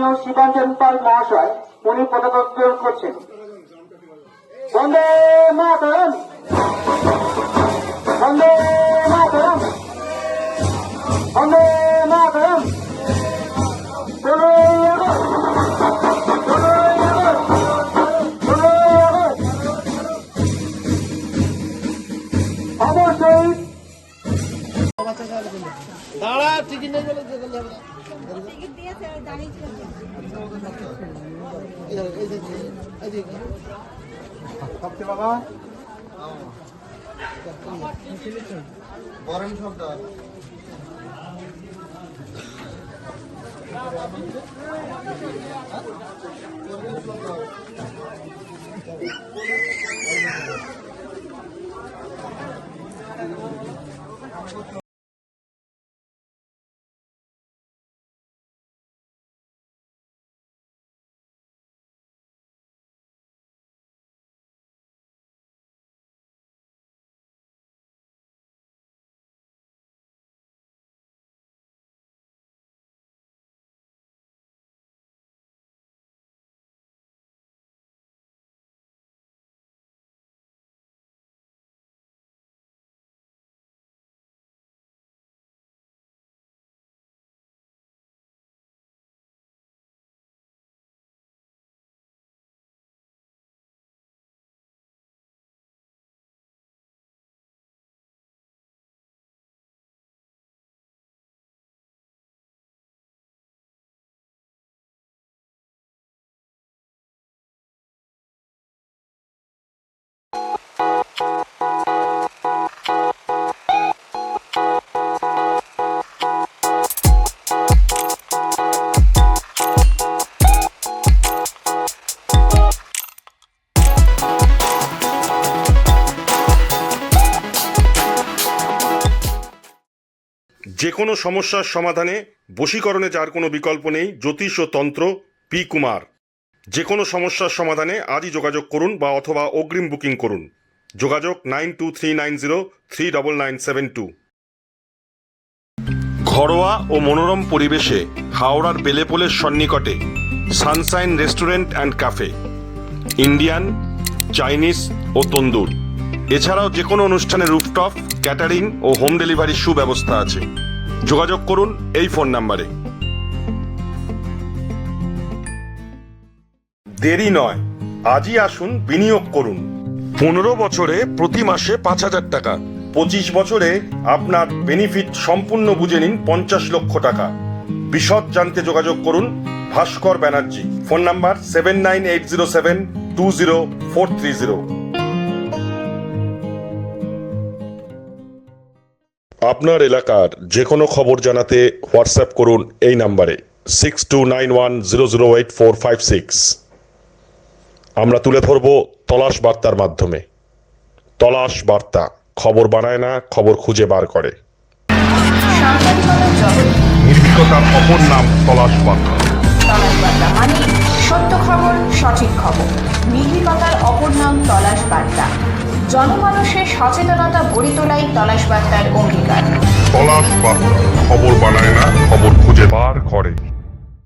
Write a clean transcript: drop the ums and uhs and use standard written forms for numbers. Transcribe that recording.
মাননীয় শিবাঞ্জন পাল মহাশয় উনি পতাকা উত্তোলন করছেন। বন্দে মাতরম, বন্দে মাতরম, বন্দে মাতরম। অবশ্যই দাঁড়া টিকিট নেই বলে বাবা বরেন শব্দ যে কোনো সমস্যার সমাধানে বশীকরণে যার কোনো বিকল্প নেই, জ্যোতিষ ও তন্ত্র পি কুমার। যে কোনো সমস্যার সমাধানে আজই যোগাযোগ করুন বা অথবা অগ্রিম বুকিং করুন। যোগাযোগ 9239039972। ঘরোয়া ও মনোরম পরিবেশে হাওড়ার বেলেপোলের সন্নিকটে Sunshine restaurant and cafe, Indian, Chinese ও তন্দুর। এছাড়াও যে কোনো অনুষ্ঠানে রুফটপ, ক্যাটারিং ও হোম ডেলিভারির সুব্যবস্থা আছে। যোগাযোগ করুন এই ফোন নাম্বারে। দেরি নয়, আজই আসুন, বিনিয়োগ করুন। 15 বছরে প্রতি মাসে 5,000 টাকা, 25 বছরে আপনার বেনিফিট সম্পূর্ণ বুঝে নিন 50 লক্ষ টাকা। বিশদ জানতে যোগাযোগ করুন ভাস্কর ব্যানার্জি। Phone number 7980720430। আপনার এলাকার যে কোনো খবর জানাতে হোয়াটসঅ্যাপ করুন এই নাম্বারে 6291008456। আমরা তুলে ধরব তলাশ বার্তার মাধ্যমে। তলাশ বার্তা, খবর বানায় না, খবর খুঁজে বার করে। নির্ভীকতার অপর নাম তলাশ বার্তা। তলাশ বার্তা মানে সত্য খবর, সঠিক খবর। নির্ভীকতার অপর নাম তলাশ বার্তা। জনমানুষের সচেতনতা গড়ে তোলাই তলাশ বার্তার অঙ্গীকার। তলাশ বার্তা, খবর বানায় না, খবর খুঁজে বার করে।